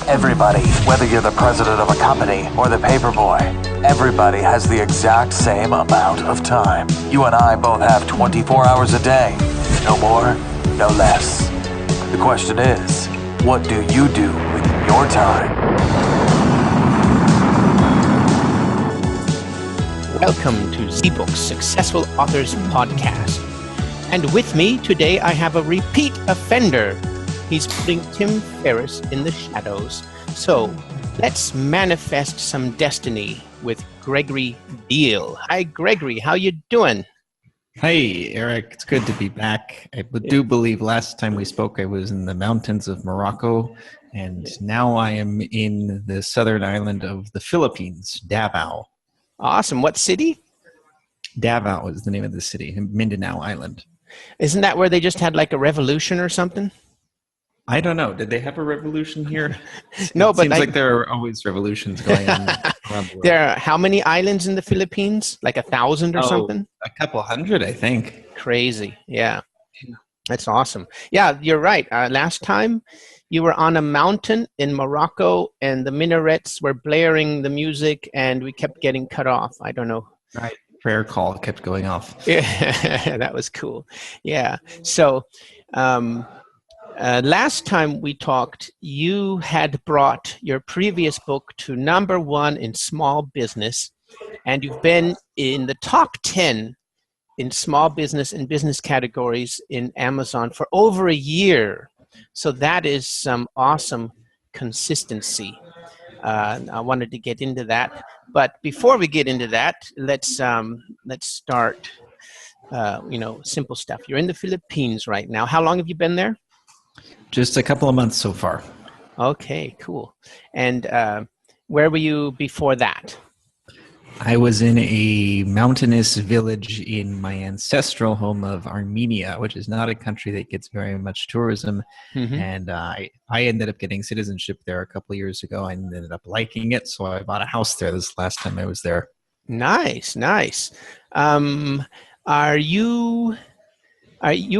Everybody, whether you're the president of a company or the paperboy, everybody has the exact same amount of time. You and I both have 24 hours a day. No more, no less. The question is, what do you do with your time? Welcome to Zbooks Successful Authors Podcast. And with me today, I have a repeat offender. He's putting Tim Ferriss in the shadows. So let's manifest some destiny with Gregory Diehl. Hi, Gregory. How you doing? Hey, Eric. It's good to be back. I do believe last time we spoke, I was in the mountains of Morocco, and now I am in the southern island of the Philippines, Davao. Awesome. What city? Davao is the name of the city, Mindanao Island. Isn't that where they just had like a revolution or something? I don't know. Did they have a revolution here? No, but it seems like there are always revolutions going on around the world. There are how many islands in the Philippines? Like 1,000 or something? A couple hundred, I think. Crazy. Yeah. That's awesome. Yeah, you're right. Last time you were on a mountain in Morocco and the minarets were blaring the music and we kept getting cut off. I don't know. Right. Prayer call kept going off. Yeah, that was cool. Yeah. So, last time we talked, you had brought your previous book to #1 in small business, and you've been in the top 10 in small business and business categories in Amazon for over a year. So that is some awesome consistency. I wanted to get into that, but before we get into that, let's start. Simple stuff. You're in the Philippines right now. How long have you been there? Just a couple of months so far. Okay, cool. And where were you before that? I was in a mountainous village in my ancestral home of Armenia, which is not a country that gets very much tourism. Mm-hmm. And I ended up getting citizenship there a couple of years ago. I ended up liking it, so I bought a house there this last time I was there. Nice. You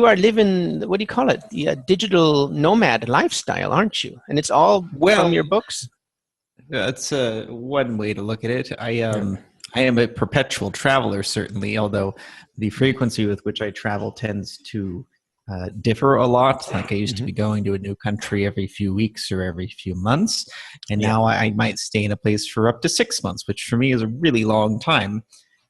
are living, what do you call it? The digital nomad lifestyle, aren't you? And it's all from your books? That's one way to look at it. I am a perpetual traveler, certainly, although the frequency with which I travel tends to differ a lot. Like I used to be going to a new country every few weeks or every few months, and now I might stay in a place for up to 6 months, which for me is a really long time.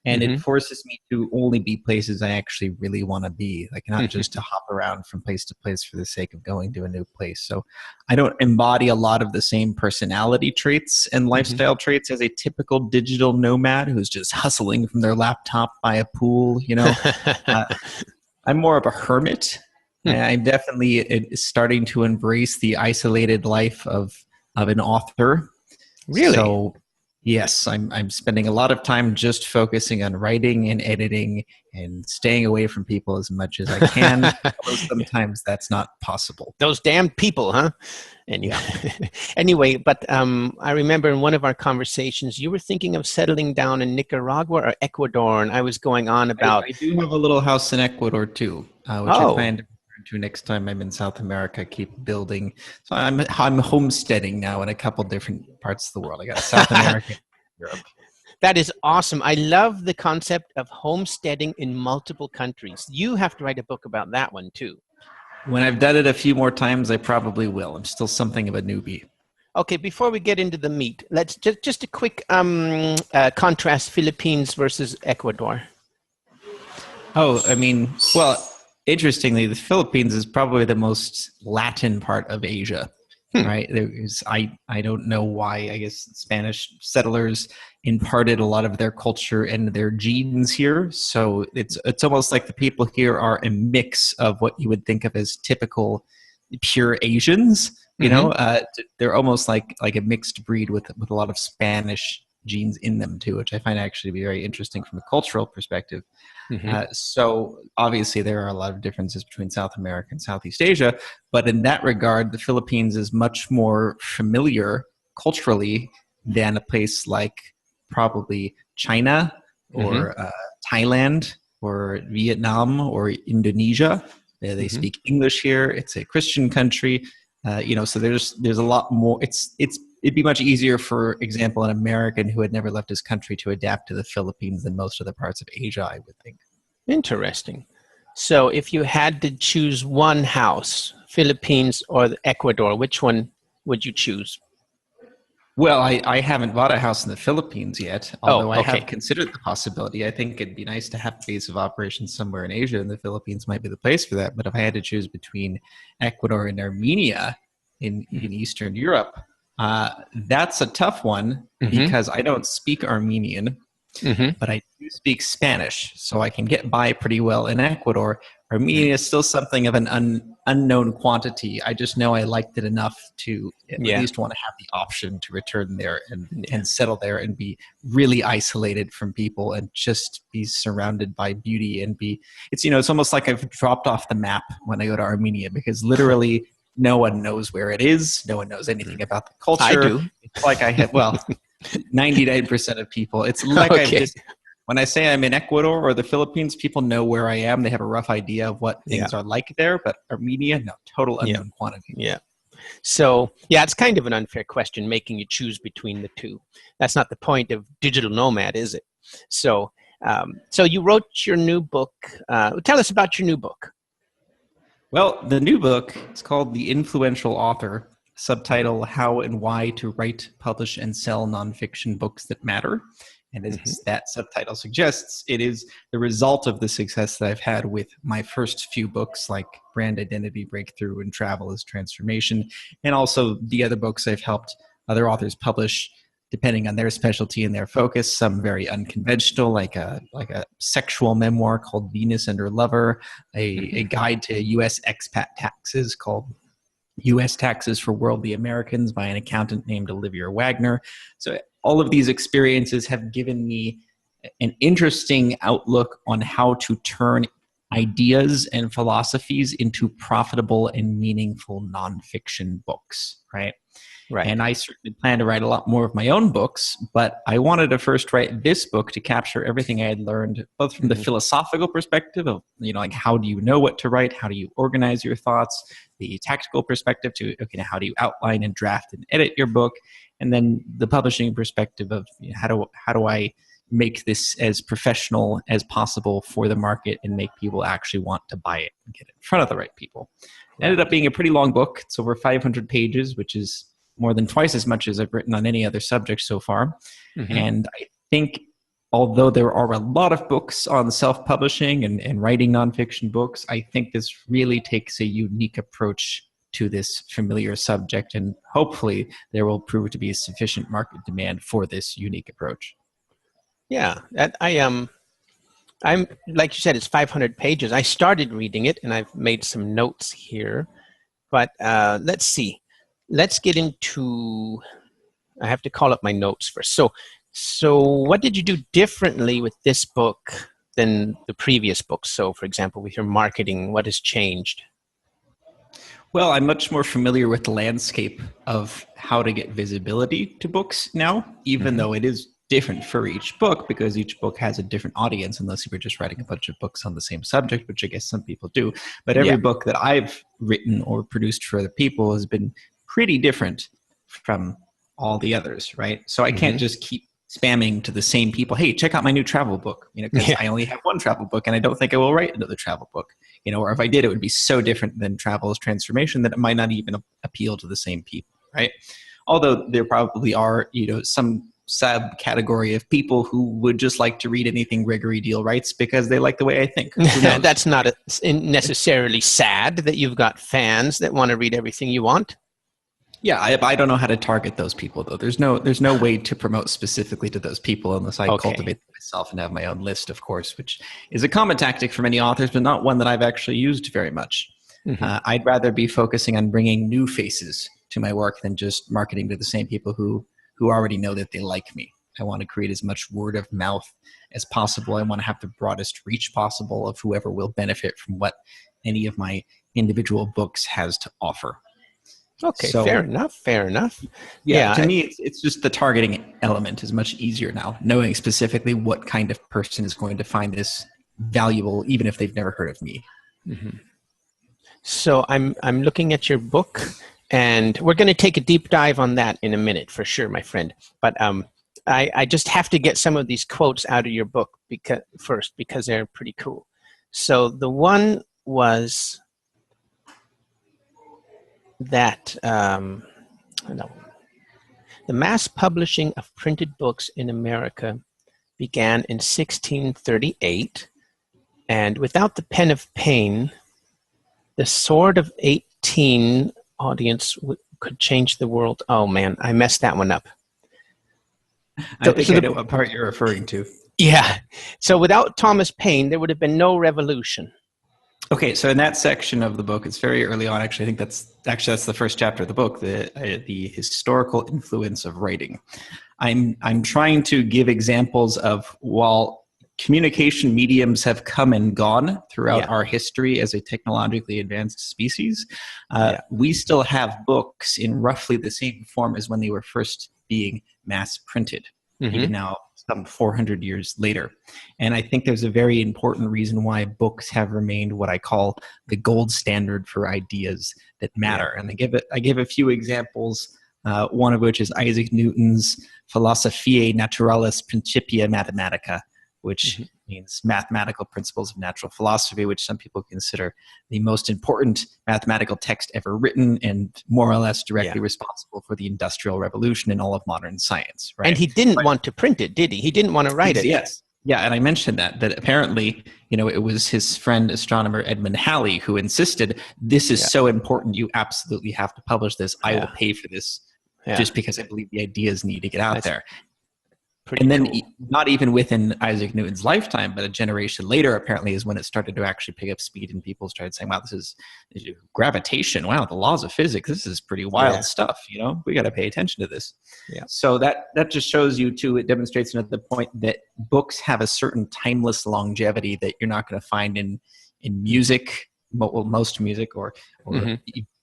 And it forces me to only be places I actually really want to be, like not just to hop around from place to place for the sake of going to a new place. So I don't embody a lot of the same personality traits and lifestyle traits as a typical digital nomad who's just hustling from their laptop by a pool, I'm more of a hermit. I'm definitely starting to embrace the isolated life of an author. Really? So yes, I'm spending a lot of time just focusing on writing and editing and staying away from people as much as I can. Although sometimes that's not possible. Those damn people, huh? Anyway, but I remember in one of our conversations, you were thinking of settling down in Nicaragua or Ecuador, and I was going on about... I do have a little house in Ecuador too, which I plan to return to next time I'm in South America, keep building. So I'm homesteading now in a couple different parts of the world. I got South America, Europe. That is awesome. I love the concept of homesteading in multiple countries. You have to write a book about that one too. When I've done it a few more times, I probably will. I'm still something of a newbie. Okay, before we get into the meat, let's just a quick contrast Philippines versus Ecuador. Interestingly, the Philippines is probably the most Latin part of Asia, right? I don't know why. I guess Spanish settlers imparted a lot of their culture and their genes here. So it's almost like the people here are a mix of what you would think of as typical pure Asians. They're almost like a mixed breed with a lot of Spanish genes in them too, which I find actually to be very interesting from a cultural perspective. So obviously there are a lot of differences between South America and Southeast Asia, but in that regard, the Philippines is much more familiar culturally than a place like probably China or Thailand or Vietnam or Indonesia. They speak English here. It's a Christian country. So there's a lot more. It'd be much easier, for example, an American who had never left his country to adapt to the Philippines than most other parts of Asia, I would think. Interesting. So if you had to choose one house, Philippines or Ecuador, which one would you choose? Well, I haven't bought a house in the Philippines yet, although I okay. have considered the possibility. I think it'd be nice to have a base of operations somewhere in Asia, and the Philippines might be the place for that. But if I had to choose between Ecuador and Armenia in Eastern Europe, that's a tough one because I don't speak Armenian, but I do speak Spanish, so I can get by pretty well in Ecuador. Armenia is still something of an unknown quantity. I just know I liked it enough to at least want to have the option to return there and settle there and be really isolated from people and just be surrounded by beauty and it's almost like I've dropped off the map when I go to Armenia, because literally no one knows where it is. No one knows anything about the culture. I do. It's like I have, 99% of people. It's like when I say I'm in Ecuador or the Philippines, people know where I am. They have a rough idea of what things are like there. But Armenia, no, total unknown quantity. Yeah. So, it's kind of an unfair question making you choose between the two. That's not the point of Digital Nomad, is it? So, so you wrote your new book. Tell us about your new book. Well, the new book is called The Influential Author, subtitle How and Why to Write, Publish, and Sell Nonfiction Books That Matter. And as that subtitle suggests, it is the result of the success that I've had with my first few books, like Brand Identity Breakthrough and Travel as Transformation, and also the other books I've helped other authors publish, depending on their specialty and their focus. Some very unconventional, like a sexual memoir called Venus and Her Lover, a guide to U.S. expat taxes called U.S. Taxes for Worldly Americans by an accountant named Olivia Wagner. So all of these experiences have given me an interesting outlook on how to turn ideas and philosophies into profitable and meaningful nonfiction books, right? Right. And I certainly plan to write a lot more of my own books, but I wanted to first write this book to capture everything I had learned, both from the philosophical perspective of, like, how do you know what to write? How do you organize your thoughts? The tactical perspective to, how do you outline and draft and edit your book? And then the publishing perspective of how do I make this as professional as possible for the market and make people actually want to buy it and get it in front of the right people. It ended up being a pretty long book. It's over 500 pages, which is more than twice as much as I've written on any other subject so far. And I think although there are a lot of books on self-publishing and writing nonfiction books, I think this really takes a unique approach to this familiar subject, and hopefully there will prove to be a sufficient market demand for this unique approach. Yeah, I'm like you said, it's 500 pages. I started reading it, and I've made some notes here. But let's see. Let's get into. I have to call up my notes first. So what did you do differently with this book than the previous books? So, for example, with your marketing, what has changed? Well, I'm much more familiar with the landscape of how to get visibility to books now, even though it is different for each book, because each book has a different audience, unless you were just writing a bunch of books on the same subject, which I guess some people do. But every book that I've written or produced for other people has been pretty different from all the others, right? So I can't just keep spamming to the same people, hey, check out my new travel book, because I only have one travel book and I don't think I will write another travel book, or if I did, it would be so different than Travel as Transformation that it might not even appeal to the same people, right? Although there probably are, some subcategory of people who would just like to read anything Gregory Diehl writes because they like the way I think. That's not necessarily sad that you've got fans that want to read everything you want. Yeah, I don't know how to target those people, though. There's no way to promote specifically to those people unless I cultivate them myself and have my own list, of course, which is a common tactic for many authors, but not one that I've actually used very much. I'd rather be focusing on bringing new faces to my work than just marketing to the same people who already know that they like me. I want to create as much word of mouth as possible. I want to have the broadest reach possible of whoever will benefit from what any of my individual books has to offer. Okay, so, fair enough. Yeah, to me, it's just the targeting element is much easier now, knowing specifically what kind of person is going to find this valuable, even if they've never heard of me. So I'm looking at your book, And we're going to take a deep dive on that in a minute for sure, my friend. But I just have to get some of these quotes out of your book because they're pretty cool. So the one was that no, the mass publishing of printed books in America began in 1638, and without the pen of pain, the sword of 18 audience could change the world. Oh man, I messed that one up. I think I know what part you're referring to. Yeah. So without Thomas Paine, there would have been no revolution. Okay, so in that section of the book, it's very early on. Actually, I think that's the first chapter of the book, the historical influence of writing. I'm trying to give examples of, while communication mediums have come and gone throughout our history as a technologically advanced species, we still have books in roughly the same form as when they were first being mass printed, even now, some 400 years later. And I think there's a very important reason why books have remained what I call the gold standard for ideas that matter. And I give a few examples, one of which is Isaac Newton's Philosophiae Naturalis Principia Mathematica, which means mathematical principles of natural philosophy, which some people consider the most important mathematical text ever written and more or less directly responsible for the Industrial Revolution and all of modern science. Right? And he didn't want to print it, did he? He didn't want to write it. Yes. Yeah, and I mentioned that apparently, it was his friend, astronomer Edmund Halley, who insisted, this is so important, you absolutely have to publish this. I will pay for this just because I believe the ideas need to get out there. And then not even within Isaac Newton's lifetime, but a generation later, apparently, is when it started to actually pick up speed and people started saying, wow, this is gravitation. Wow, the laws of physics. This is pretty wild stuff. We got to pay attention to this. Yeah. So that just shows you, too, it demonstrates another point that books have a certain timeless longevity that you're not going to find in music, most music or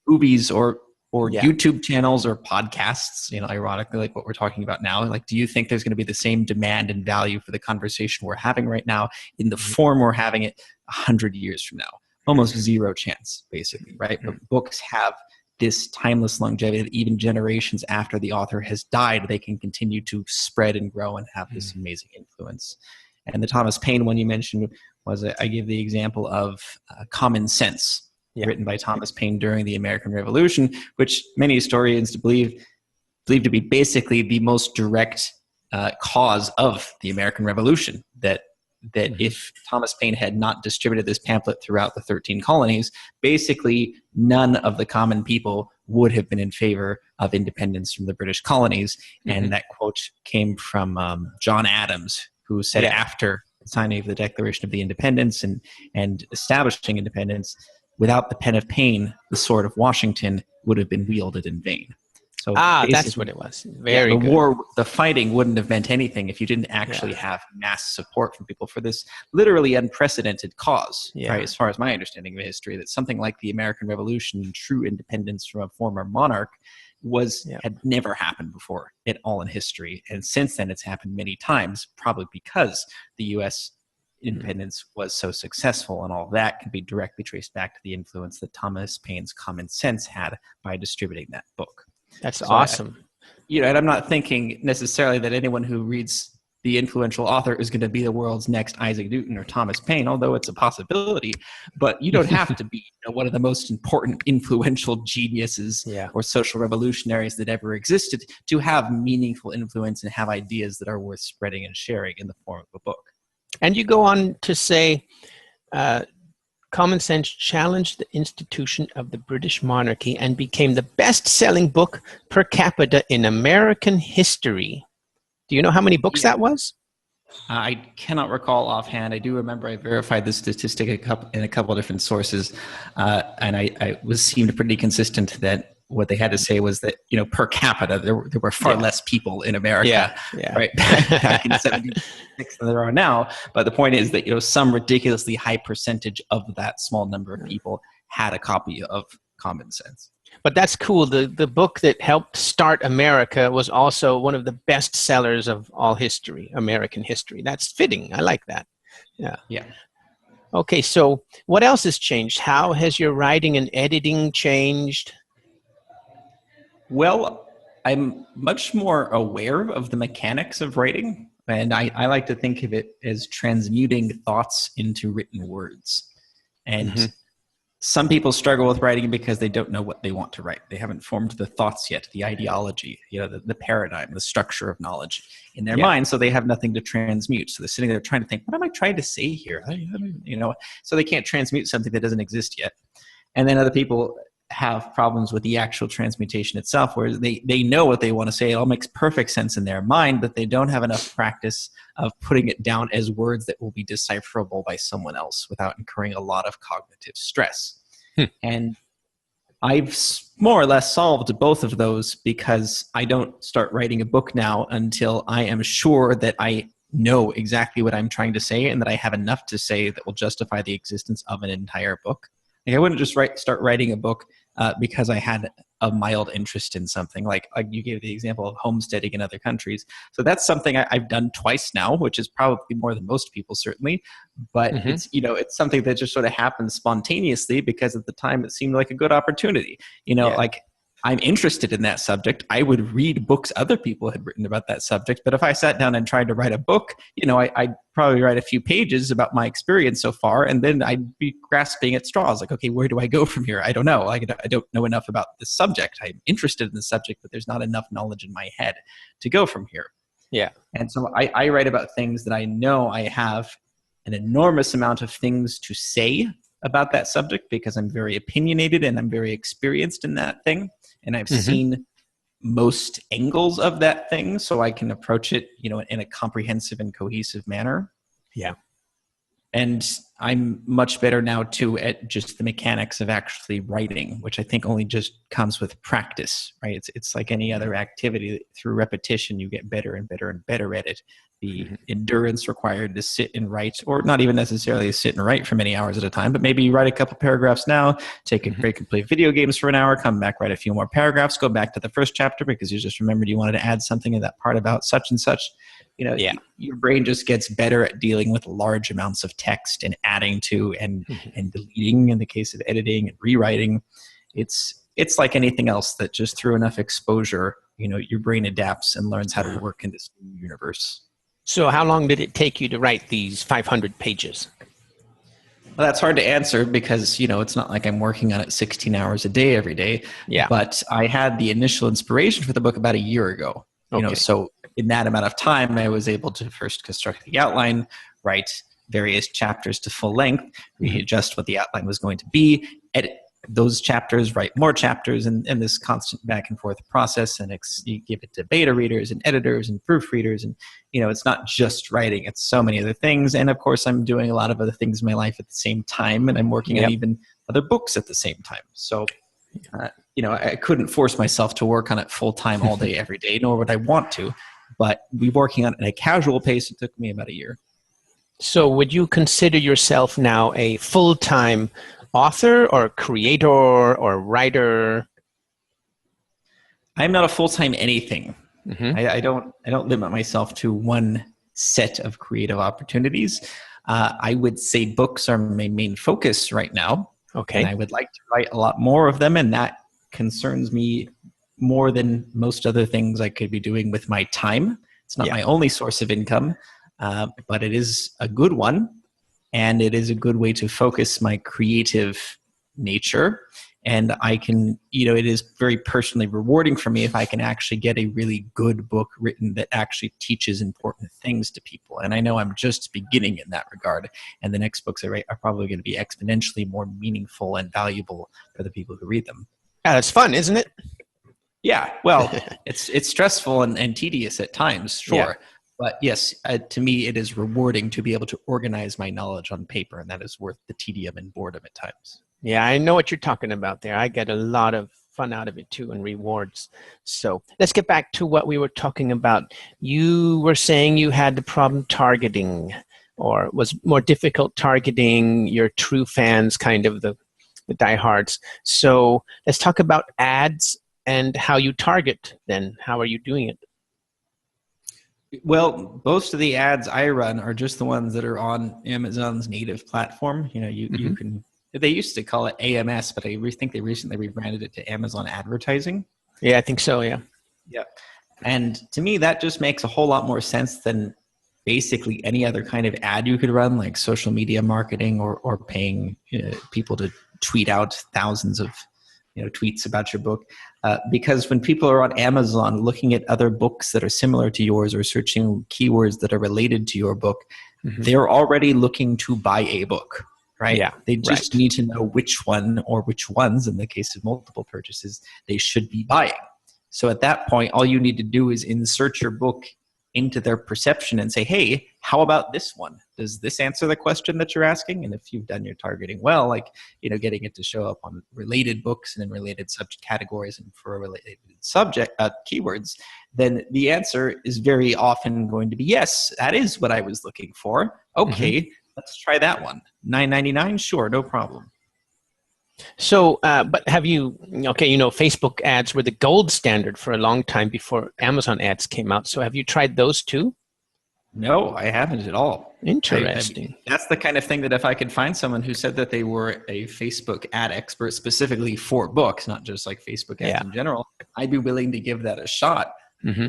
movies or YouTube channels or podcasts, ironically, like what we're talking about now. Like, do you think there's going to be the same demand and value for the conversation we're having right now in the form we're having it 100 years from now? Almost zero chance, basically, right? But books have this timeless longevity that even generations after the author has died, they can continue to spread and grow and have this amazing influence. And the Thomas Paine one you mentioned was, I give the example of Common Sense, written by Thomas Paine during the American Revolution, which many historians believe to be basically the most direct cause of the American Revolution. That if Thomas Paine had not distributed this pamphlet throughout the 13 colonies, basically none of the common people would have been in favor of independence from the British colonies. And that quote came from John Adams, who said after signing of the Declaration of the Independence and establishing independence, without the pen of Paine, the sword of Washington would have been wielded in vain. So that's what it was. Very good. War, the fighting wouldn't have meant anything if you didn't actually have mass support from people for this literally unprecedented cause, right? As far as my understanding of history, that something like the American Revolution, true independence from a former monarch, had never happened before at all in history. And since then, it's happened many times, probably because the U.S. independence was so successful, and all that can be directly traced back to the influence that Thomas Paine's Common Sense had by distributing that book. That's awesome. And I'm not thinking necessarily that anyone who reads the influential author is going to be the world's next Isaac Newton or Thomas Paine, although it's a possibility. But you don't have to be one of the most important influential geniuses or social revolutionaries that ever existed to have meaningful influence and have ideas that are worth spreading and sharing in the form of a book. And you go on to say, Common Sense challenged the institution of the British monarchy and became the best-selling book per capita in American history. Do you know how many books that was? I cannot recall offhand. I do remember I verified this statistic in a couple of different sources, and I seemed pretty consistent that what they had to say was that, per capita, there were far less people in America, right, back in 1976 than there are now. But the point is that, some ridiculously high percentage of that small number of people had a copy of Common Sense. But that's cool. The book that helped start America was also one of the best sellers of all history, American history. That's fitting. I like that. Yeah. Okay, so what else has changed? How has your writing and editing changed? Well, I'm much more aware of the mechanics of writing, and I like to think of it as transmuting thoughts into written words. And some people struggle with writing because they don't know what they want to write. They haven't formed the thoughts yet, the ideology, the paradigm, the structure of knowledge in their mind, so they have nothing to transmute. So they're sitting there trying to think, what am I trying to say here? So they can't transmute something that doesn't exist yet. And then other people have problems with the actual transmutation itself, where they know what they want to say. It all makes perfect sense in their mind, but they don't have enough practice of putting it down as words that will be decipherable by someone else without incurring a lot of cognitive stress. And I've more or less solved both of those, because I don't start writing a book now until I am sure that I know exactly what I'm trying to say and that I have enough to say that will justify the existence of an entire book. Like, I wouldn't just start writing a book because I had a mild interest in something. Like you gave the example of homesteading in other countries. So that's something I've done twice now, which is probably more than most people, certainly. But it's something that just sort of happened spontaneously because at the time it seemed like a good opportunity. Like, I'm interested in that subject. I would read books other people had written about that subject. But if I sat down and tried to write a book, I'd probably write a few pages about my experience so far, and then I'd be grasping at straws. Like, okay, where do I go from here? I don't know. I don't know enough about the subject. I'm interested in the subject, but there's not enough knowledge in my head to go from here. Yeah. And so I write about things that I know I have an enormous amount of things to say about that subject, because I'm very opinionated and I'm very experienced in that thing. And I've seen most angles of that thing, so I can approach it, in a comprehensive and cohesive manner. Yeah. And I'm much better now, too, at just the mechanics of actually writing, which I think only just comes with practice, right? It's like any other activity. Through repetition, you get better and better and better at it. The endurance required to sit and write, or not even necessarily sit and write for many hours at a time, but maybe you write a couple paragraphs now, take a break and play video games for an hour, come back, write a few more paragraphs, go back to the first chapter because you just remembered you wanted to add something in that part about such and such. Your brain just gets better at dealing with large amounts of text and adding to and deleting in the case of editing and rewriting. It's like anything else that just through enough exposure, your brain adapts and learns how to work in this new universe. So how long did it take you to write these 500 pages? Well, that's hard to answer because, it's not like I'm working on it 16 hours a day every day. Yeah. But I had the initial inspiration for the book about a year ago. So in that amount of time, I was able to first construct the outline, write various chapters to full length, readjust what the outline was going to be, edit those chapters, write more chapters, and this constant back and forth process. And you give it to beta readers and editors and proofreaders. And, it's not just writing, it's so many other things. And of course, I'm doing a lot of other things in my life at the same time. And I'm working on even other books at the same time. So, I couldn't force myself to work on it full time all day, every day, nor would I want to. But we working on it at a casual pace. It took me about a year. So would you consider yourself now a full-time author or creator or writer? I'm not a full-time anything. I don't limit myself to one set of creative opportunities. I would say books are my main focus right now. Okay. And I would like to write a lot more of them, and that concerns me more than most other things I could be doing with my time. It's not my only source of income, but it is a good one, and it is a good way to focus my creative nature. And I can, it is very personally rewarding for me if I can actually get a really good book written that actually teaches important things to people. And I know I'm just beginning in that regard. And the next books I write are probably going to be exponentially more meaningful and valuable for the people who read them. Yeah, that's fun, isn't it? Yeah, well, it's stressful and tedious at times, sure. Yeah. But yes, to me, it is rewarding to be able to organize my knowledge on paper, and that is worth the tedium and boredom at times. Yeah, I know what you're talking about there. I get a lot of fun out of it too, and rewards. So let's get back to what we were talking about. You were saying you had the problem targeting, or was more difficult targeting your true fans, kind of the diehards. So let's talk about ads and how you target then. How are you doing it? Well, most of the ads I run are just the ones that are on Amazon's native platform. You can. They used to call it AMS, but I think they recently rebranded it to Amazon Advertising. Yeah, I think so. Yeah. Yeah. And to me, that just makes a whole lot more sense than basically any other kind of ad you could run, like social media marketing or paying people to tweet out thousands of tweets about your book. Because when people are on Amazon looking at other books that are similar to yours or searching keywords that are related to your book, they're already looking to buy a book, right? Yeah, They just need to know which one or which ones, in the case of multiple purchases, they should be buying. So at that point, all you need to do is insert your book into their perception and say, hey, how about this one? Does this answer the question that you're asking? And if you've done your targeting well, like, getting it to show up on related books and in related subject categories and for a related subject keywords, then the answer is very often going to be, yes, that is what I was looking for. Okay, let's try that one. $9.99? Sure, no problem. So, but have you, Facebook ads were the gold standard for a long time before Amazon ads came out. So have you tried those too? No, I haven't at all. Interesting. That's the kind of thing that if I could find someone who said that they were a Facebook ad expert specifically for books, not just like Facebook ads in general, I'd be willing to give that a shot.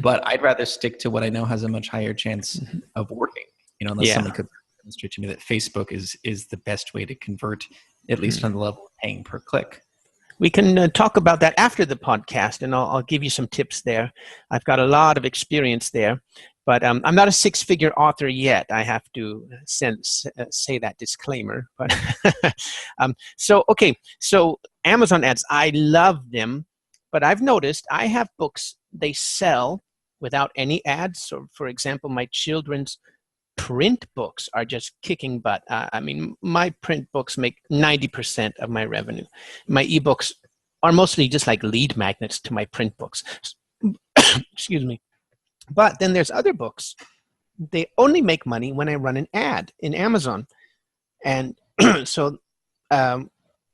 But I'd rather stick to what I know has a much higher chance of working, unless someone could demonstrate to me that Facebook is the best way to convert, at least on the level of paying per click. We can talk about that after the podcast, and I'll give you some tips there. I've got a lot of experience there, but I'm not a six-figure author yet. I have to say that disclaimer. But so Amazon ads, I love them, but I've noticed I have books they sell without any ads. So, for example, my children's print books are just kicking butt. My print books make 90% of my revenue. My ebooks are mostly just like lead magnets to my print books. Excuse me. But then there's other books. They only make money when I run an ad in Amazon. And so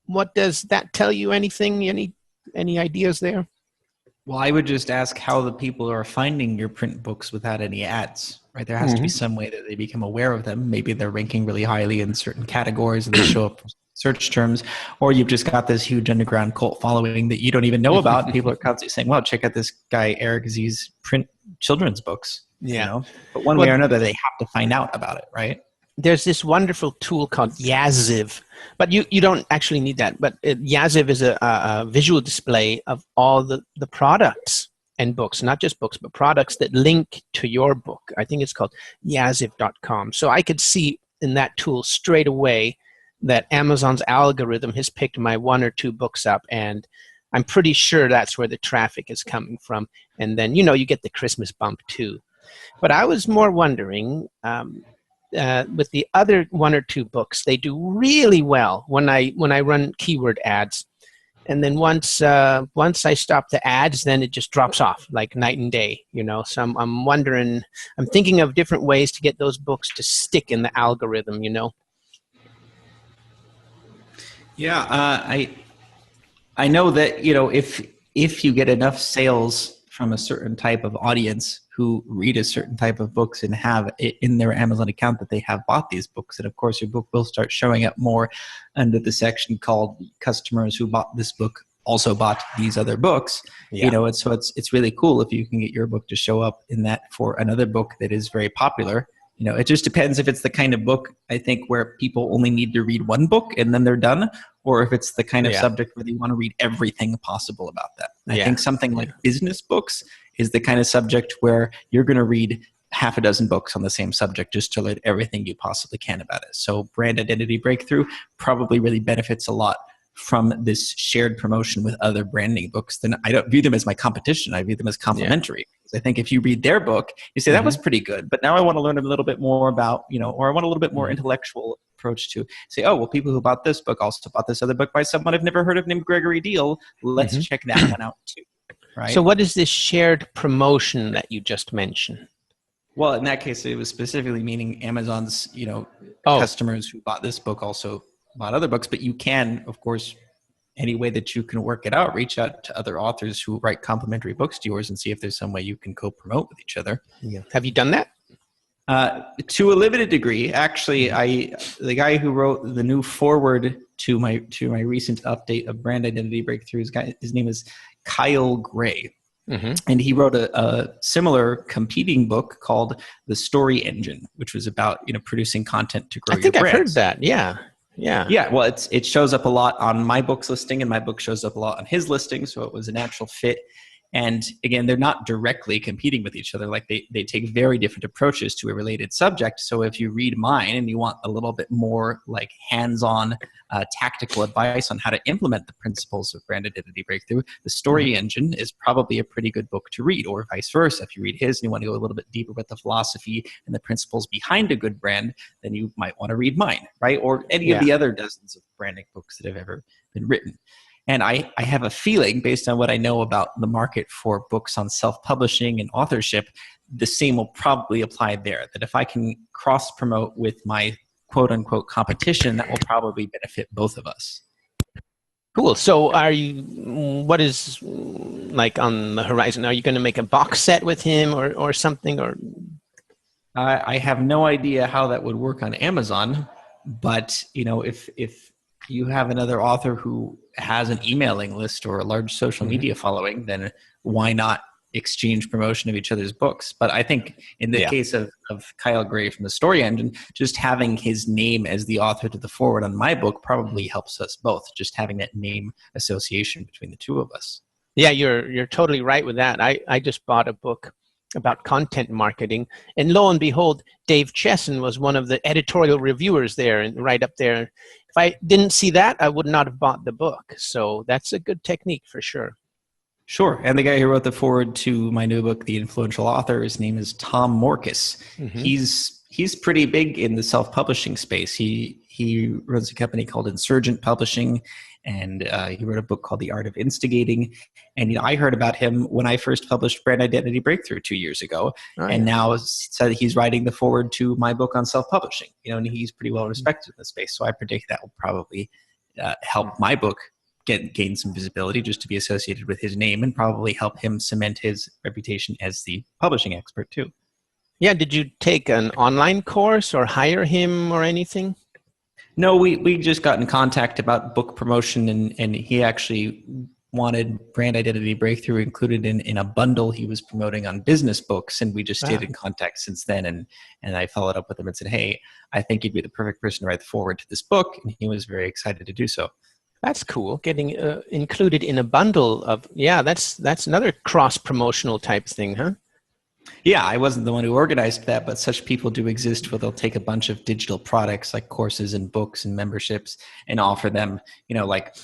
what does that tell you? Anything? Any ideas there? Well, I would just ask how the people are finding your print books without any ads, right? There has to be some way that they become aware of them. Maybe they're ranking really highly in certain categories and they show up search terms, or you've just got this huge underground cult following that you don't even know about. And people are constantly saying, well, check out this guy, Eric Z's print children's books. Yeah. But one way or another, they have to find out about it, right? There's this wonderful tool called Yazoo, but you don't actually need that. But Yazoo is a visual display of all the products and books, not just books, but products that link to your book. I think it's called yazoo.com. So I could see in that tool straight away that Amazon's algorithm has picked my one or two books up, and I'm pretty sure that's where the traffic is coming from. And then, you get the Christmas bump too. But I was more wondering, with the other one or two books, they do really well when I run keyword ads, and then once I stop the ads, then it just drops off like night and day. So I'm wondering, I'm thinking of different ways to get those books to stick in the algorithm. Yeah, I know that if you get enough sales from a certain type of audience who read a certain type of books and have it in their Amazon account that they have bought these books. And of course, your book will start showing up more under the section called customers who bought this book also bought these other books. And so it's really cool if you can get your book to show up in that for another book that is very popular. It just depends if it's the kind of book, I think, where people only need to read one book and then they're done, or if it's the kind of subject where they want to read everything possible about that. I think something like business books is the kind of subject where you're going to read half a dozen books on the same subject just to learn everything you possibly can about it. So brand identity breakthrough probably really benefits a lot from this shared promotion with other branding books. Then I don't view them as my competition. I view them as complementary. I think if you read their book, you say, that was pretty good, but now I want to learn a little bit more about, or I want a little bit more intellectual approach to say, oh, well, people who bought this book also bought this other book by someone I've never heard of named Gregory Diehl. Let's check that one out too. Right? So what is this shared promotion that you just mentioned? Well, in that case, it was specifically meaning Amazon's, customers who bought this book also bought other books, but you can, of course, any way that you can work it out, reach out to other authors who write complementary books to yours and see if there's some way you can co-promote with each other. Yeah. Have you done that? To a limited degree. Actually, the guy who wrote the new foreword to my recent update of Brand Identity Breakthroughs, his name is Kyle Gray. Mm-hmm. And he wrote a similar competing book called The Story Engine, which was about, producing content to grow I think your I've heard brands. that. Yeah. Yeah. Yeah, well, it shows up a lot on my book's listing, and my book shows up a lot on his listing, so it was a natural fit. And again, they're not directly competing with each other. Like they take very different approaches to a related subject. So if you read mine and you want a little bit more like hands-on tactical advice on how to implement the principles of brand identity breakthrough, The Story Engine is probably a pretty good book to read, or vice versa. If you read his and you want to go a little bit deeper with the philosophy and the principles behind a good brand, then you might want to read mine, right? Or any of the other dozens of branding books that have ever been written. And I have a feeling, based on what I know about the market for books on self-publishing and authorship, the same will probably apply there. That if I can cross-promote with my quote-unquote competition, that will probably benefit both of us. Cool. So what is like on the horizon? Are you going to make a box set with him or something? Or I have no idea how that would work on Amazon, but if you have another author who has an emailing list or a large social media following, then why not exchange promotion of each other's books? But I think in the case of Kyle Gray from The Story Engine, just having his name as the author to the forward on my book probably helps us both, just having that name association between the two of us. Yeah, you're totally right with that. I just bought a book about content marketing, and lo and behold, Dave Chesson was one of the editorial reviewers there, and right up there. If I didn't see that, I would not have bought the book. So that's a good technique for sure. Sure. And the guy who wrote the foreword to my new book, The Influential Author, his name is Tom Morkis. He's pretty big in the self-publishing space. He runs a company called Insurgent Publishing, and he wrote a book called The Art of Instigating. And I heard about him when I first published Brand Identity Breakthrough 2 years ago, and now said he's writing the foreword to my book on self-publishing. And he's pretty well respected in the space. So I predict that will probably help my book gain some visibility, just to be associated with his name, and probably help him cement his reputation as the publishing expert too. Yeah. Did you take an online course or hire him or anything? No, we just got in contact about book promotion, and he actually wanted Brand Identity Breakthrough included in a bundle he was promoting on business books, and we just stayed in contact since then. And I followed up with him and said, hey, I think you'd be the perfect person to write the foreword to this book, and he was very excited to do so. That's cool. Getting included in a bundle of, that's another cross-promotional type thing, huh? Yeah, I wasn't the one who organized that, but such people do exist where they'll take a bunch of digital products like courses and books and memberships and offer them, like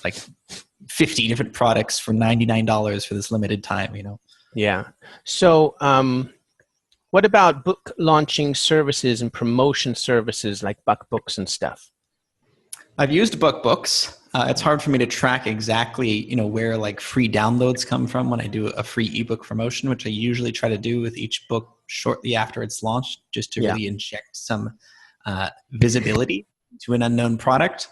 50 different products for $99 for this limited time, Yeah. So what about book launching services and promotion services like Buck Books and stuff? I've used Buck Books. It's hard for me to track exactly, where like free downloads come from when I do a free ebook promotion, which I usually try to do with each book shortly after it's launched, just to really inject some visibility to an unknown product.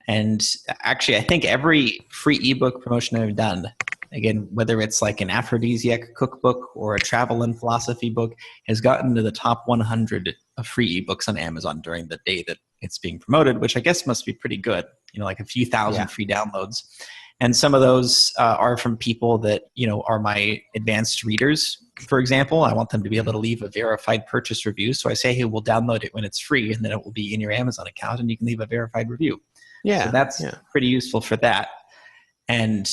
And actually, I think every free ebook promotion I've done, again, whether it's like an aphrodisiac cookbook or a travel and philosophy book, has gotten to the top 100 of free ebooks on Amazon during the day that it's being promoted, which I guess must be pretty good, like a few thousand free downloads. And some of those are from people that, are my advanced readers, for example. I want them to be able to leave a verified purchase review. So I say, hey, we'll download it when it's free, and then it will be in your Amazon account, and you can leave a verified review. Yeah. So that's pretty useful for that. And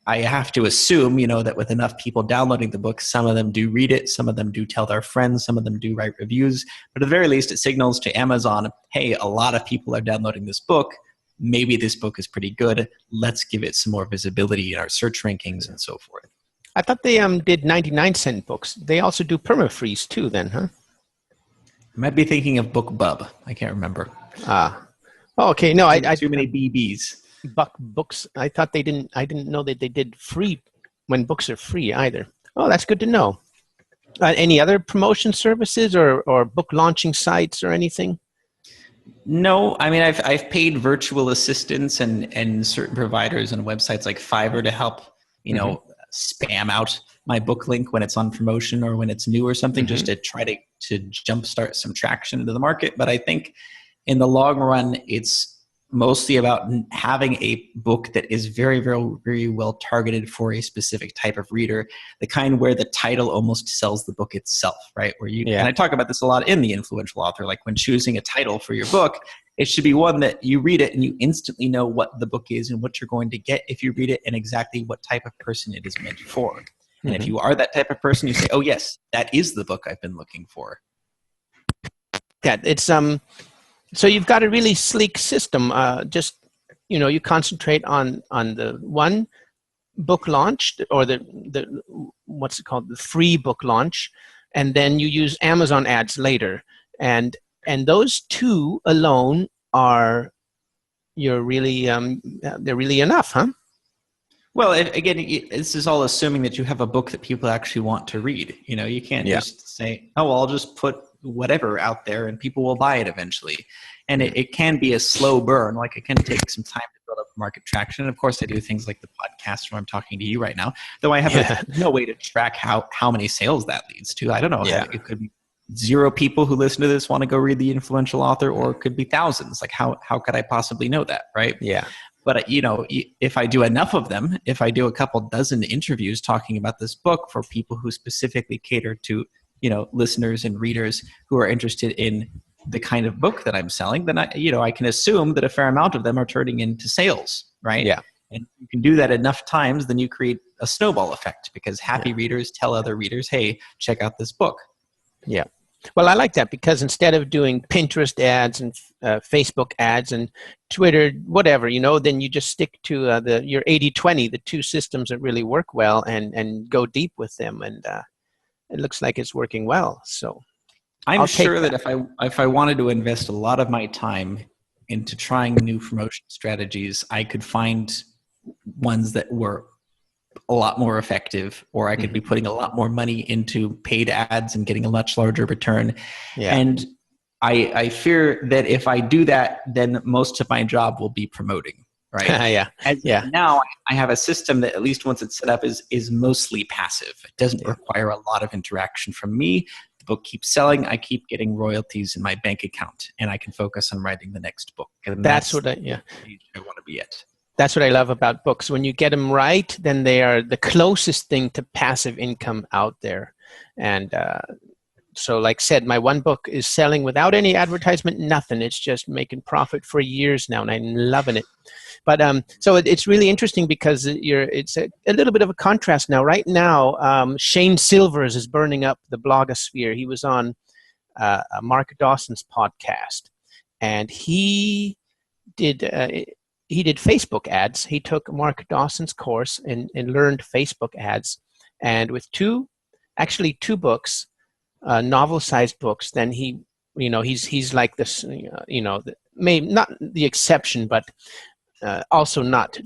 I have to assume, that with enough people downloading the book, some of them do read it, some of them do tell their friends, some of them do write reviews. But at the very least, it signals to Amazon, hey, a lot of people are downloading this book. Maybe this book is pretty good. Let's give it some more visibility in our search rankings and so forth. I thought they did 99-cent books. They also do permafreeze too then, huh? I might be thinking of BookBub. I can't remember. Okay. No, too many BBs. Buck Books. I thought I didn't know that they did free when books are free either. Oh, that's good to know. Any other promotion services or book launching sites or anything? No, I mean, I've paid virtual assistants and certain providers and websites like Fiverr to help, spam out my book link when it's on promotion or when it's new or something, just to try to jumpstart some traction into the market. But I think in the long run, it's mostly about having a book that is very, very, very well targeted for a specific type of reader, the kind where the title almost sells the book itself, right? Where you, and I talk about this a lot in The Influential Author, like when choosing a title for your book, it should be one that you read it and you instantly know what the book is and what you're going to get if you read it and exactly what type of person it is meant for. And if you are that type of person, you say, oh yes, that is the book I've been looking for. Yeah, it's so you've got a really sleek system. Just, you concentrate on the one book launch, or the what's it called, the free book launch, and then you use Amazon ads later. And those two alone are they're really enough, huh? Well, again, this is all assuming that you have a book that people actually want to read. You can't just say, oh, well, I'll just put whatever out there and people will buy it eventually. And it can be a slow burn. Like, it can take some time to build up market traction. And of course, I do things like the podcast where I'm talking to you right now, though I have no way to track how many sales that leads to. I don't know. It could be 0 people who listen to this want to go read The Influential Author, or it could be thousands. Like, how could I possibly know that, right? Yeah. But, if I do enough of them, if I do a couple dozen interviews talking about this book for people who specifically cater to, listeners and readers who are interested in the kind of book that I'm selling, then I can assume that a fair amount of them are turning into sales, right? Yeah. And you can do that enough times, then you create a snowball effect, because happy readers tell other readers, hey, check out this book. Yeah. Well, I like that, because instead of doing Pinterest ads and Facebook ads and Twitter, whatever, then you just stick to your 80-20, the two systems that really work well, and go deep with them. And it looks like it's working well. So I'm sure that if I wanted to invest a lot of my time into trying new promotion strategies, I could find ones that were a lot more effective, or I could be putting a lot more money into paid ads and getting a much larger return. Yeah. And I fear that if I do that, then most of my job will be promoting, right? Now I have a system that, at least once it's set up, is mostly passive. It doesn't require a lot of interaction from me. The book keeps selling. I keep getting royalties in my bank account, and I can focus on writing the next book. And that's what I want to be at. That's what I love about books. When you get them right, then they are the closest thing to passive income out there. And so, like I said, my one book is selling without any advertisement, nothing. It's just making profit for years now, and I'm loving it. But so it's really interesting, because it's a little bit of a contrast now. Right now, Shane Silvers is burning up the blogosphere. He was on Mark Dawson's podcast, and he did Facebook ads. He took Mark Dawson's course and learned Facebook ads. And with two books, novel-sized books, then he's like this, maybe not the exception, but also not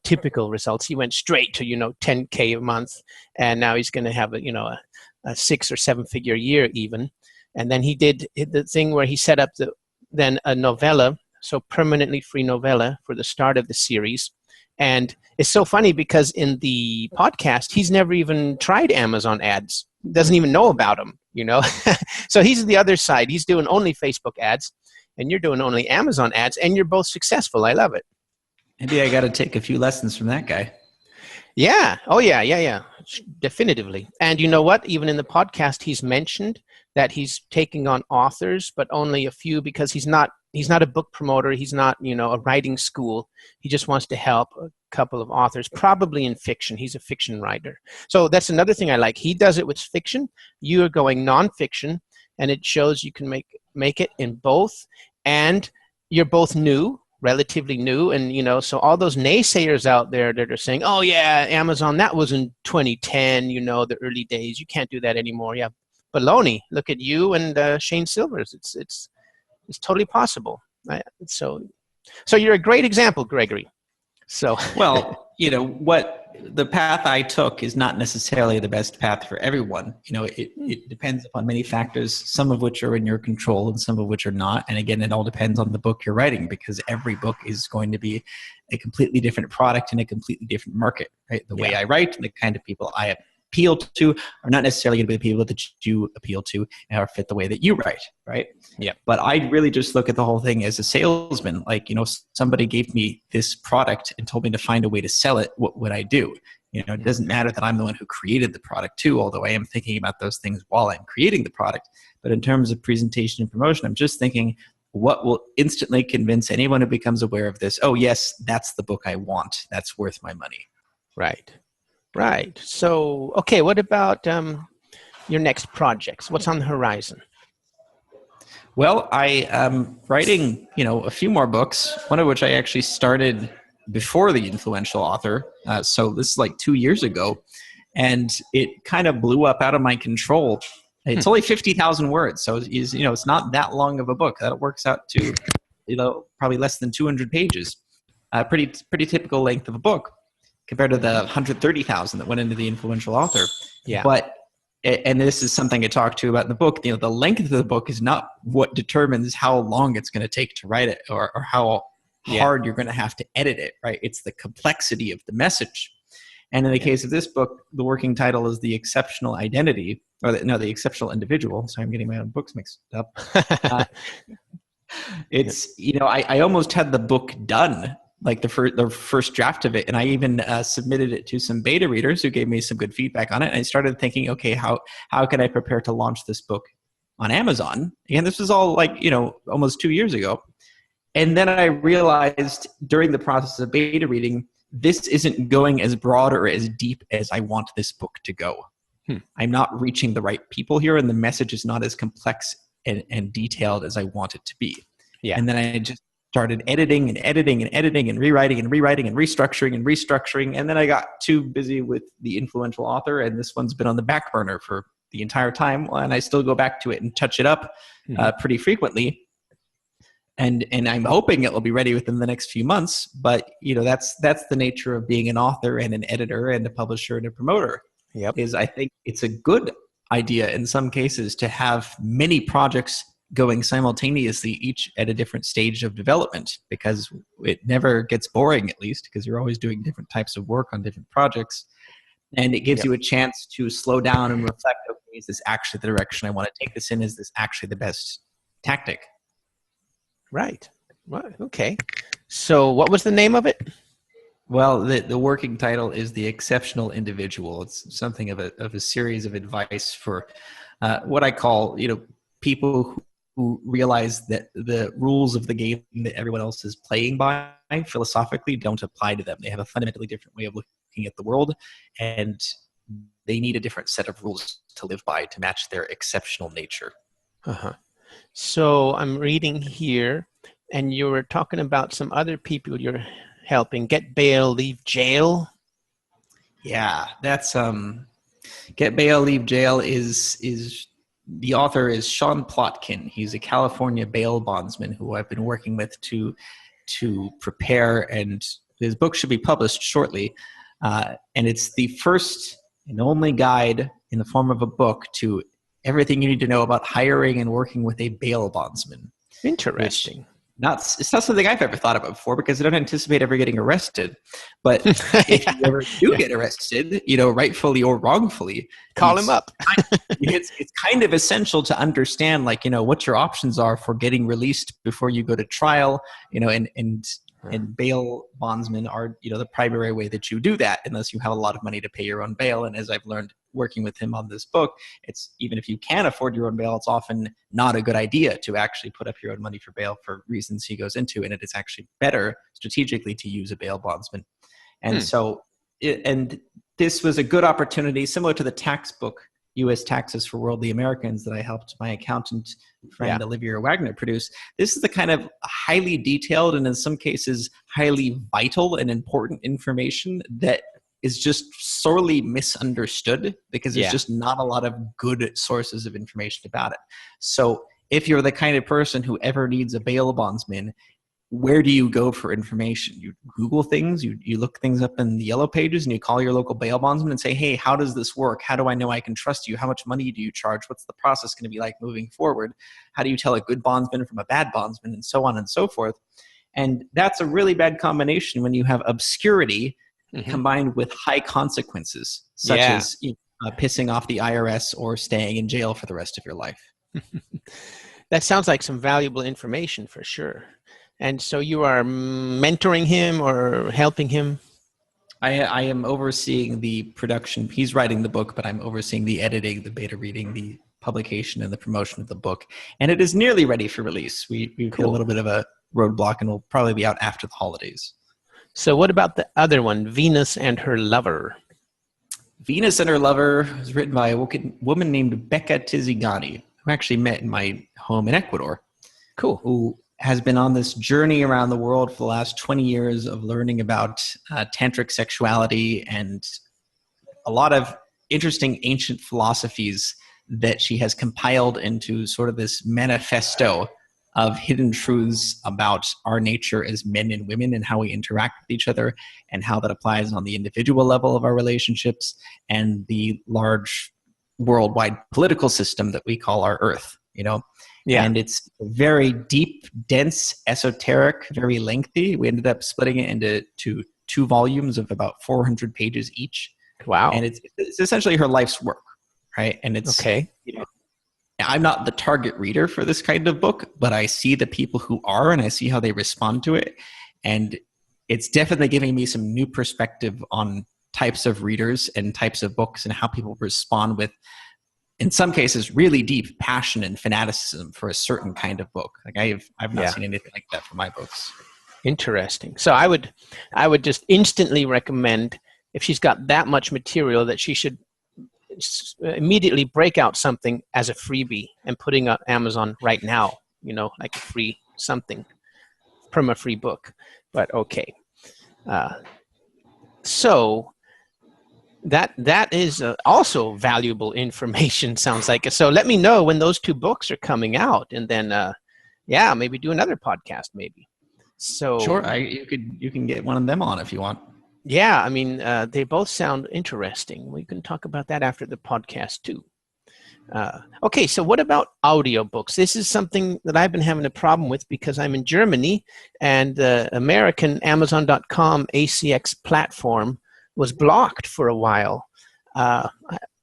typical results. He went straight to, $10K a month, and now he's going to have a 6 or 7 figure year even. And then he did the thing where he set up then a novella, so permanently free novella for the start of the series. And it's so funny, because in the podcast, he's never even tried Amazon ads, doesn't even know about them, So he's the other side. He's doing only Facebook ads, and you're doing only Amazon ads, and you're both successful. I love it. Maybe I got to take a few lessons from that guy. Yeah. Oh, yeah. Definitively. And you know what? Even in the podcast, he's mentioned that he's taking on authors, but only a few, because he's not a book promoter. He's not, a writing school. He just wants to help a couple of authors, probably in fiction. He's a fiction writer. So that's another thing I like. He does it with fiction. You are going nonfiction, and it shows you can make it in both. And you're both new, relatively new. And, so all those naysayers out there that are saying, oh yeah, Amazon, that was in 2010, the early days. You can't do that anymore. Yeah. Baloney. Look at you and Shane Silvers. It's totally possible. So you're a great example, Gregory. So well, what the path I took is not necessarily the best path for everyone. It depends upon many factors, some of which are in your control and some of which are not. And again, it all depends on the book you're writing, because every book is going to be a completely different product in a completely different market, right? The way I write and the kind of people I appeal to are not necessarily going to be the people that you appeal to or fit the way that you write, right? Yeah. But I really just look at the whole thing as a salesman. Like, somebody gave me this product and told me to find a way to sell it. What would I do? It doesn't matter that I'm the one who created the product too, although I am thinking about those things while I'm creating the product. But in terms of presentation and promotion, I'm just thinking, what will instantly convince anyone who becomes aware of this? Oh, yes, that's the book I want. That's worth my money. Right. Right. So, okay, what about your next projects? What's on the horizon? Well, I am writing, a few more books, one of which I actually started before the influential author. So this is like 2 years ago, and it kind of blew up out of my control. It's only 50,000 words, so it's not that long of a book. That works out to, probably less than 200 pages. Pretty typical length of a book compared to the 130,000 that went into the influential author. Yeah. And this is something I talked to about in the book. The length of the book is not what determines how long it's going to take to write it or how hard you're going to have to edit it, right? It's the complexity of the message. And in the case of this book, the working title is The Exceptional Identity, The Exceptional Individual. Sorry, I'm getting my own books mixed up. I almost had the book done, like the first draft of it. And I even submitted it to some beta readers who gave me some good feedback on it. And I started thinking, okay, how can I prepare to launch this book on Amazon? And this was all almost 2 years ago. And then I realized during the process of beta reading, this isn't going as broad or as deep as I want this book to go. I'm not reaching the right people here, and the message is not as complex and detailed as I want it to be. Yeah. And then I just started editing and rewriting and restructuring. And then I got too busy with the influential author, and this one's been on the back burner for the entire time. And I still go back to it and touch it up pretty frequently. And I'm hoping it will be ready within the next few months. But that's the nature of being an author and an editor and a publisher and a promoter. Yep. Is I think it's a good idea in some cases to have many projects going simultaneously, each at a different stage of development, because it never gets boring, at least, because you're always doing different types of work on different projects. And it gives you a chance to slow down and reflect, okay, is this actually the direction I want to take this in? Is this actually the best tactic? Right. Well, okay. So what was the name of it? Well, the working title is The Exceptional Individual. It's something of a series of advice for what I call, people who realize that the rules of the game that everyone else is playing by philosophically don't apply to them. They have a fundamentally different way of looking at the world, and they need a different set of rules to live by to match their exceptional nature. Uh-huh. So I'm reading here, and you were talking about some other people you're helping get bail, leave jail. Yeah, that's get bail, leave jail is the author is Sean Plotkin. He's a California bail bondsman who I've been working with to prepare, and his book should be published shortly. And it's the first and only guide in the form of a book to everything you need to know about hiring and working with a bail bondsman. Interesting. It's not something I've ever thought about before, because I don't anticipate ever getting arrested. But if you ever do get arrested, rightfully or wrongfully, call him up. it's kind of essential to understand, what your options are for getting released before you go to trial, and bail bondsmen are, the primary way that you do that, unless you have a lot of money to pay your own bail. And as I've learned working with him on this book, it's even if you can afford your own bail, it's often not a good idea to actually put up your own money for bail for reasons he goes into. And it is actually better strategically to use a bail bondsman. And so, this was a good opportunity, similar to the tax book, U.S. Taxes for Worldly Americans, that I helped my accountant friend Olivia Wagner produce. This is the kind of highly detailed and in some cases highly vital and important information that is just sorely misunderstood, because there's just not a lot of good sources of information about it. So if you're the kind of person who ever needs a bail bondsman, where do you go for information? You Google things, you look things up in the yellow pages, and you call your local bail bondsman and say, hey, how does this work? How do I know I can trust you? How much money do you charge? What's the process going to be like moving forward? How do you tell a good bondsman from a bad bondsman, and so on and so forth? And that's a really bad combination when you have obscurity combined with high consequences, such as pissing off the IRS or staying in jail for the rest of your life. That sounds like some valuable information for sure. And so you are mentoring him or helping him? I am overseeing the production. He's writing the book, but I'm overseeing the editing, the beta reading, the publication, and the promotion of the book. And it is nearly ready for release. We've hit a little bit of a roadblock, and we'll probably be out after the holidays. So what about the other one, Venus and Her Lover? Venus and Her Lover was written by a woman named Becca Tizigani, who I actually met in my home in Ecuador. Cool. Who has been on this journey around the world for the last 20 years of learning about tantric sexuality and a lot of interesting ancient philosophies that she has compiled into sort of this manifesto of hidden truths about our nature as men and women and how we interact with each other and how that applies on the individual level of our relationships and the large worldwide political system that we call our Earth, you know? Yeah. And it's very deep, dense, esoteric, very lengthy. We ended up splitting it into two volumes of about 400 pages each. Wow. And it's essentially her life's work, right? And it's, okay. You know, I'm not the target reader for this kind of book, but I see the people who are, and I see how they respond to it. And it's definitely giving me some new perspective on types of readers and types of books and how people respond with, in some cases, really deep passion and fanaticism for a certain kind of book. Like I've not seen anything like that for my books. Interesting. So I would just instantly recommend, if she's got that much material, that she should immediately break out something as a freebie and putting up Amazon right now, you know, like a free something, perma-free book. But okay. So that is also valuable information, sounds like. So let me know when those two books are coming out, and then maybe do another podcast maybe. So sure, you can get one of them on if you want. Yeah, I mean, they both sound interesting. We can talk about that after the podcast too. Okay, so what about audiobooks? This is something that I've been having a problem with because I'm in Germany, and the American Amazon.com ACX platform was blocked for a while. I'll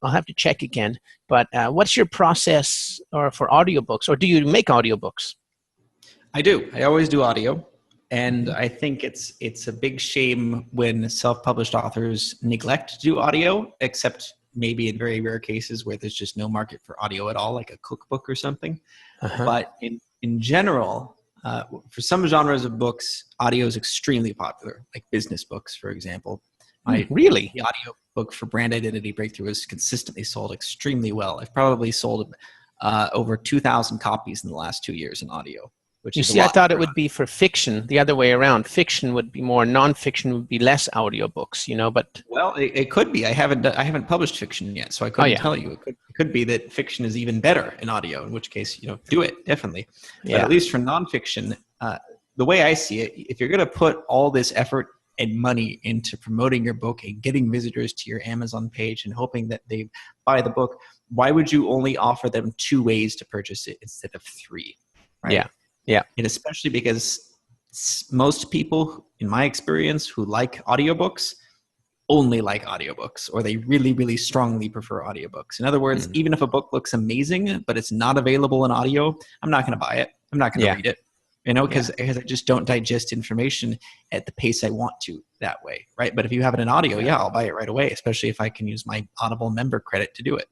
have to check again. But what's your process for audiobooks, or do you make audiobooks? I do. I always do audio. And I think it's a big shame when self-published authors neglect to do audio, except maybe in very rare cases where there's just no market for audio at all, like a cookbook or something. Uh-huh. But in general, for some genres of books, audio is extremely popular, like business books, for example. Really? The audio book for Brand Identity Breakthrough has consistently sold extremely well. I've probably sold over 2,000 copies in the last 2 years in audio. You see, I thought it would be for fiction, the other way around. Fiction would be more, nonfiction would be less audiobooks, you know, but... Well, it could be. I haven't published fiction yet, so I couldn't tell you. It could be that fiction is even better in audio, in which case, you know, do it, definitely. But at least for nonfiction, the way I see it, if you're going to put all this effort and money into promoting your book and getting visitors to your Amazon page and hoping that they buy the book, why would you only offer them 2 ways to purchase it instead of 3? Right? Yeah. Yeah. And especially because most people, in my experience, who like audiobooks only like audiobooks, or they really, really strongly prefer audiobooks. In other words, even if a book looks amazing, but it's not available in audio, I'm not going to buy it. I'm not going to read it, you know, because I just don't digest information at the pace I want to that way. Right. But if you have it in audio, I'll buy it right away, especially if I can use my Audible member credit to do it.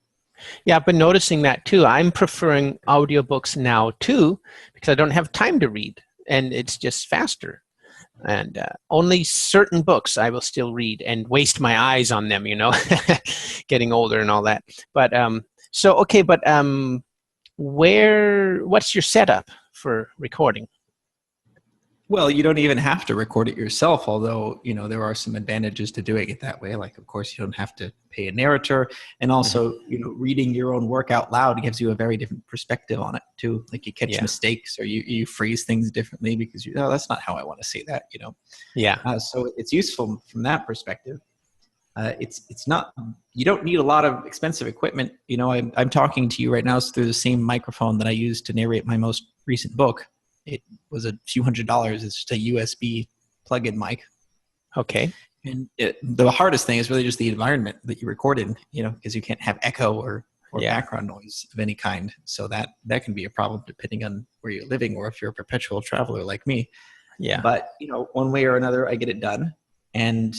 Yeah, I've been noticing that too. I'm preferring audiobooks now too, because I don't have time to read, and it's just faster. And only certain books I will still read and waste my eyes on them, you know, getting older and all that. But what's your setup for recording? Well, you don't even have to record it yourself, although, you know, there are some advantages to doing it that way. Like, of course, you don't have to pay a narrator. And also, you know, reading your own work out loud gives you a very different perspective on it, too. Like, you catch mistakes, or you phrase things differently because, that's not how I want to say that, you know. Yeah. So it's useful from that perspective. It's not, you don't need a lot of expensive equipment. You know, I'm talking to you right now through the same microphone that I used to narrate my most recent book. It was a few $100s. It's just a USB plug-in mic. Okay. And the hardest thing is really just the environment that you record in, because you can't have echo or background noise of any kind. So that can be a problem depending on where you're living or if you're a perpetual traveler like me. Yeah. But, one way or another, I get it done. And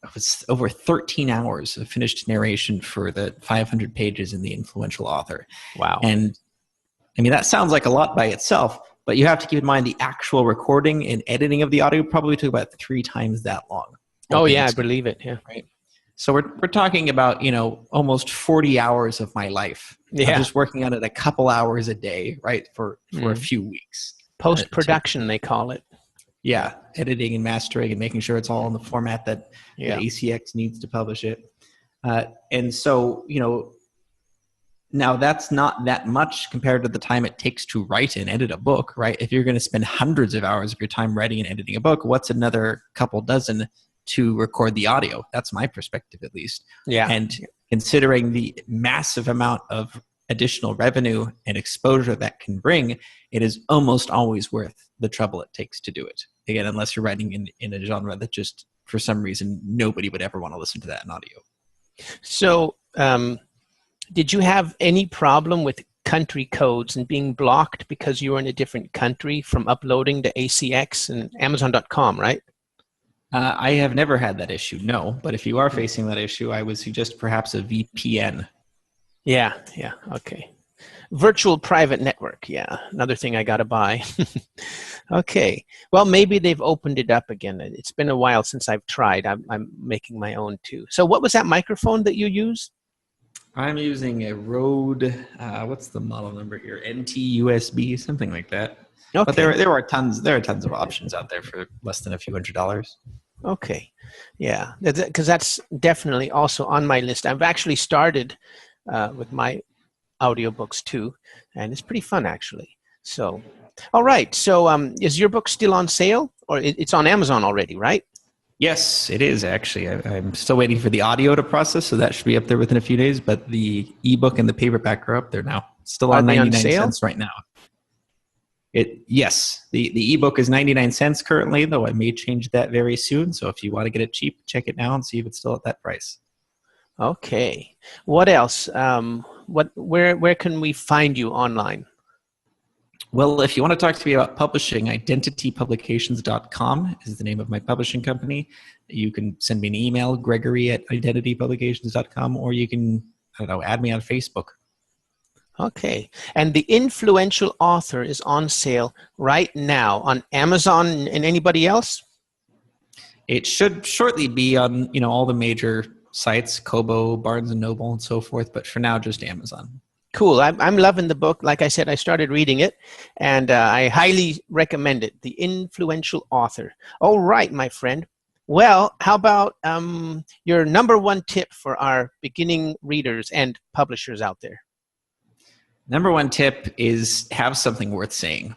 it was over 13 hours of finished narration for the 500 pages in The Influential Author. Wow. And I mean, that sounds like a lot by itself, but you have to keep in mind the actual recording and editing of the audio probably took about 3 times that long. Oh, yeah, I believe it. Yeah. Right. So we're talking about, almost 40 hours of my life. Yeah. I'm just working on it a couple hours a day, right, for a few weeks. Post-production, they call it. Yeah, editing and mastering and making sure it's all in the format that ACX needs to publish it. And so, now that's not that much compared to the time it takes to write and edit a book, right? If you're going to spend hundreds of hours of your time writing and editing a book, what's another couple dozen to record the audio? That's my perspective, at least. Yeah. And considering the massive amount of additional revenue and exposure that can bring, it is almost always worth the trouble it takes to do it. Again, unless you're writing in a genre that just, for some reason, nobody would ever want to listen to that in audio. So, did you have any problem with country codes and being blocked because you were in a different country from uploading to ACX and Amazon.com, right? I have never had that issue, no. But if you are facing that issue, I would suggest perhaps a VPN. Yeah, okay. Virtual private network, yeah, another thing I got to buy. Okay, well, maybe they've opened it up again. It's been a while since I've tried. I'm making my own too. So what was that microphone that you use? I'm using a Rode, what's the model number here? NT-USB, something like that. Okay. But there are tons of options out there for less than a few $100s. Okay, yeah, because that's definitely also on my list. I've actually started with my audiobooks too, and it's pretty fun actually. So, all right. So, is your book still on sale, or it's on Amazon already, right? Yes, it is actually. I'm still waiting for the audio to process, so that should be up there within a few days. But the ebook and the paperback are up there now. Still on 99 cents right now. Yes, the ebook is 99 cents currently, though I may change that very soon. So if you want to get it cheap, check it now and see if it's still at that price. Okay. What else? Where can we find you online? Well, if you want to talk to me about publishing, identitypublications.com is the name of my publishing company. You can send me an email, gregory@identitypublications.com, or you can, add me on Facebook. Okay. And The Influential Author is on sale right now on Amazon and anybody else? It should shortly be on, all the major sites, Kobo, Barnes & Noble, and so forth, but for now, just Amazon. Cool. I'm loving the book. Like I said, I started reading it, and I highly recommend it. The Influential Author. All right, my friend. Well, how about your number one tip for our beginning readers and publishers out there? Number one tip is have something worth saying.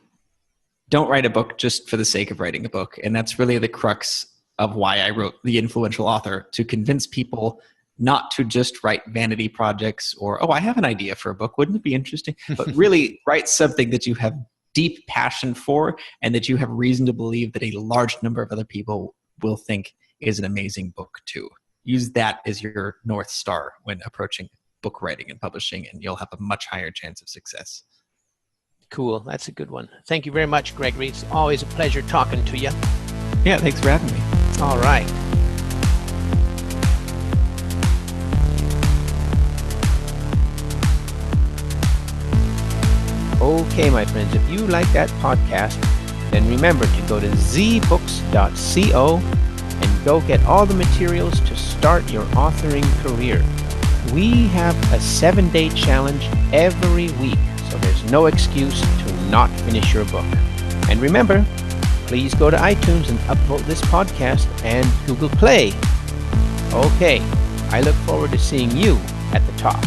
Don't write a book just for the sake of writing a book. And that's really the crux of why I wrote The Influential Author, to convince people not to just write vanity projects or, I have an idea for a book. Wouldn't it be interesting? But really write something that you have deep passion for and that you have reason to believe that a large number of other people will think is an amazing book too. Use that as your North Star when approaching book writing and publishing, and you'll have a much higher chance of success. Cool. That's a good one. Thank you very much, Gregory. It's always a pleasure talking to you. Yeah, thanks for having me. All right. Okay, my friends, if you like that podcast, then remember to go to zbooks.co and go get all the materials to start your authoring career. We have a 7-day challenge every week, so there's no excuse to not finish your book. And remember, please go to iTunes and upvote this podcast and Google Play. Okay, I look forward to seeing you at the top.